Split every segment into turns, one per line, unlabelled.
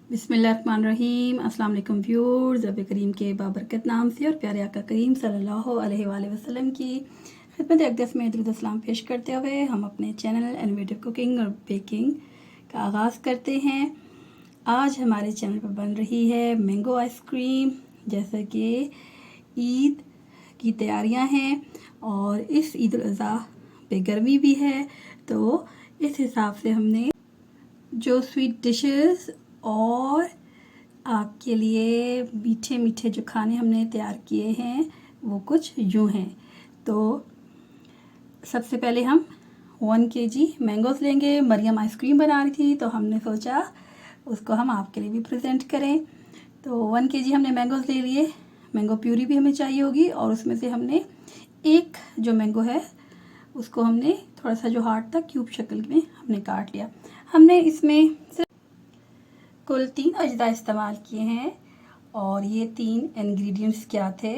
बिस्मिल्लाहिर्रहमानिर्रहीम। अस्सलाम वालेकुम व्यूअर्स। रब करीम के बाबरकत नाम से और प्यारे आका करीम सल्लल्लाहु अलैहि वसल्लम की खिदमत अक़दस में दुरूद सलाम पेश करते हुए हम अपने चैनल इनोवेटिव कुकिंग और बेकिंग का आगाज़ करते हैं। आज हमारे चैनल पर बन रही है मैंगो आइसक्रीम। जैसे कि ईद की तैयारियां हैं और इस ईद उल अज़हा पे गर्मी भी है, तो इस हिसाब से हमने जो स्वीट डिशेस और आपके लिए मीठे मीठे जो खाने हमने तैयार किए हैं वो कुछ यूँ हैं। तो सबसे पहले हम 1 kg मैंगोस लेंगे। मरियम आइसक्रीम बना रही थी तो हमने सोचा उसको हम आपके लिए भी प्रेजेंट करें। तो 1 kg हमने मैंगोस ले लिए। मैंगो प्यूरी भी हमें चाहिए होगी और उसमें से हमने एक जो मैंगो है उसको हमने थोड़ा सा जो हार्ड था क्यूब शक्ल में हमने काट लिया। हमने इसमें सिर्फ कुल 3 अज्जा इस्तेमाल किए हैं और ये 3 इंग्रेडिएंट्स क्या थे?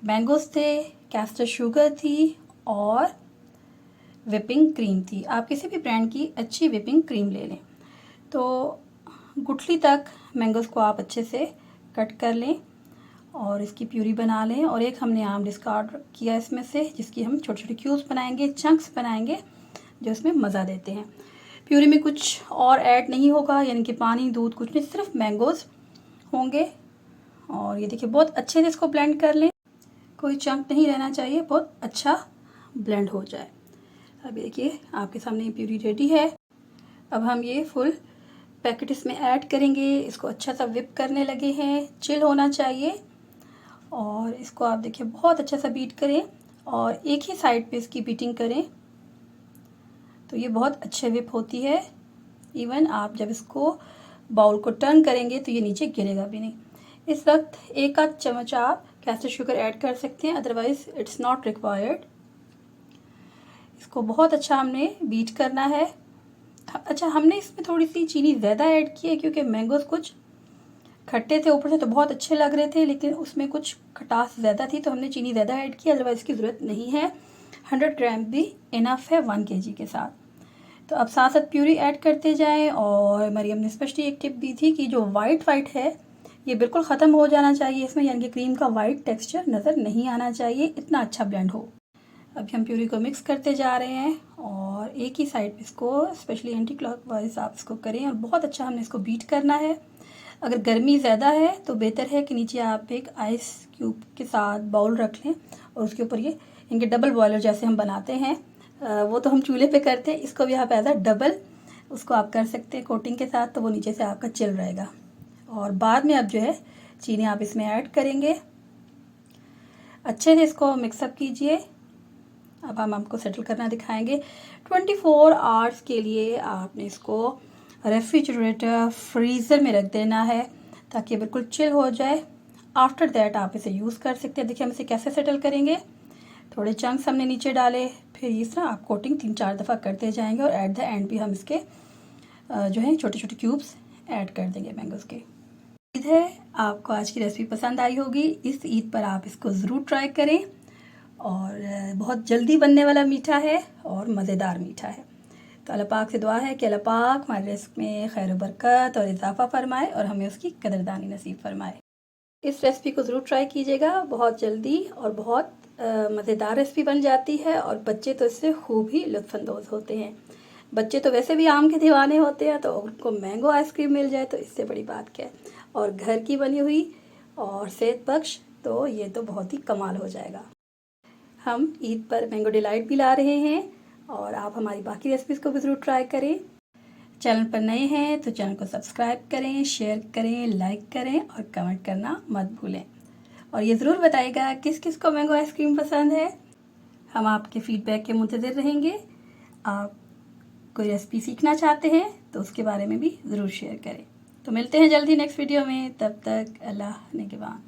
मैंगोस थे, कैस्टर शुगर थी और विपिंग क्रीम थी। आप किसी भी ब्रांड की अच्छी विपिंग क्रीम ले लें। तो गुठली तक मैंगोस को आप अच्छे से कट कर लें और इसकी प्यूरी बना लें। और एक हमने आम डिस्कार्ड किया इसमें से, जिसकी हम छोटे छोटे क्यूब्स बनाएंगे, चंक्स बनाएंगे जो इसमें मज़ा देते हैं। प्यूरी में कुछ और ऐड नहीं होगा, यानी कि पानी दूध कुछ नहीं, सिर्फ मैंगोज़ होंगे। और ये देखिए बहुत अच्छे से इसको ब्लेंड कर लें, कोई चंक नहीं रहना चाहिए, बहुत अच्छा ब्लेंड हो जाए। अब देखिए आपके सामने ये प्यूरी रेडी है। अब हम ये फुल पैकेट इसमें ऐड करेंगे। इसको अच्छा सा विप करने लगे हैं, चिल होना चाहिए। और इसको आप देखिए बहुत अच्छा सा बीट करें और एक ही साइड पे इसकी बीटिंग करें तो ये बहुत अच्छे विप होती है। इवन आप जब इसको बाउल को टर्न करेंगे तो ये नीचे गिरेगा भी नहीं। इस वक्त 1 आध चम्मच आप कैस्टर शुगर ऐड कर सकते हैं, अदरवाइज इट्स नॉट रिक्वायर्ड। इसको बहुत अच्छा हमने बीट करना है। अच्छा, हमने इसमें थोड़ी सी चीनी ज़्यादा ऐड की है क्योंकि मैंगोज कुछ खट्टे थे, ऊपर से तो बहुत अच्छे लग रहे थे, लेकिन उसमें कुछ खटास ज़्यादा थी तो हमने चीनी ज़्यादा ऐड की, अदरवाइज़ इसकी ज़रूरत नहीं है। 100 ग्राम भी इनफ है 1 kg के साथ। तो अब साथ साथ प्यूरी ऐड करते जाएं। और मरियम ने स्पेशली एक टिप दी थी कि जो वाइट है ये बिल्कुल ख़त्म हो जाना चाहिए इसमें, यानी कि क्रीम का वाइट टेक्स्चर नज़र नहीं आना चाहिए, इतना अच्छा ब्लेंड हो। अभी हम प्यूरी को मिक्स करते जा रहे हैं और एक ही साइड इसको स्पेशली एंटी क्लॉकवाइज आप इसको करें और बहुत अच्छा हमने इसको बीट करना है। अगर गर्मी ज़्यादा है तो बेहतर है कि नीचे आप एक आइस क्यूब के साथ बाउल रख लें और उसके ऊपर ये इनके डबल बॉयलर जैसे हम बनाते हैं, वो तो हम चूल्हे पे करते हैं, इसको भी आप एज अ डबल उसको आप कर सकते हैं कोटिंग के साथ, तो वो नीचे से आपका चिल रहेगा। और बाद में अब जो है चीनी आप इसमें ऐड करेंगे। अच्छे से इसको मिक्सअप कीजिए। अब हम आपको सेटल करना दिखाएंगे। 24 आवर्स के लिए आपने इसको रेफ्रिजरेटर फ्रीज़र में रख देना है ताकि बिल्कुल चिल हो जाए। आफ्टर दैट आप इसे यूज़ कर सकते हैं। देखिए हम इसे कैसे सेटल करेंगे। थोड़े चंक्स हमने नीचे डाले, फिर इस तरह आप कोटिंग 3-4 दफ़ा करते जाएंगे और एट द एंड भी हम इसके जो है छोटे छोटे क्यूब्स ऐड कर देंगे मैंगोज़ के। ईद है, आपको आज की रेसिपी पसंद आई होगी। इस ईद पर आप इसको ज़रूर ट्राई करें और बहुत जल्दी बनने वाला मीठा है और मज़ेदार मीठा है। तो अल्लाह पाक से दुआ है कि अल्लाह पाक हमारे रिस्क में खैर बरकत और इजाफ़ा फरमाए और हमें उसकी कदरदानी नसीब फरमाए। इस रेसिपी को ज़रूर ट्राई कीजिएगा, बहुत जल्दी और बहुत मज़ेदार रेसिपी बन जाती है और बच्चे तो इससे खूब ही लुत्फ़अंदोज़ होते हैं। बच्चे तो वैसे भी आम के दीवाने होते हैं, तो उनको मैंगो आइसक्रीम मिल जाए तो इससे बड़ी बात क्या है। और घर की बनी हुई और सेहत बख्श, तो ये तो बहुत ही कमाल हो जाएगा। हम ईद पर मैंगो डिलाइट भी ला रहे हैं और आप हमारी बाकी रेसिपीज़ को भी ज़रूर ट्राई करें। चैनल पर नए हैं तो चैनल को सब्सक्राइब करें, शेयर करें, लाइक करें और कमेंट करना मत भूलें। और ये ज़रूर बताइएगा किस किस को मैंगो आइसक्रीम पसंद है। हम आपके फीडबैक के मुंतज़िर रहेंगे। आप कोई रेसिपी सीखना चाहते हैं तो उसके बारे में भी ज़रूर शेयर करें। तो मिलते हैं जल्दी नेक्स्ट वीडियो में, तब तक अल्लाह निगहबान।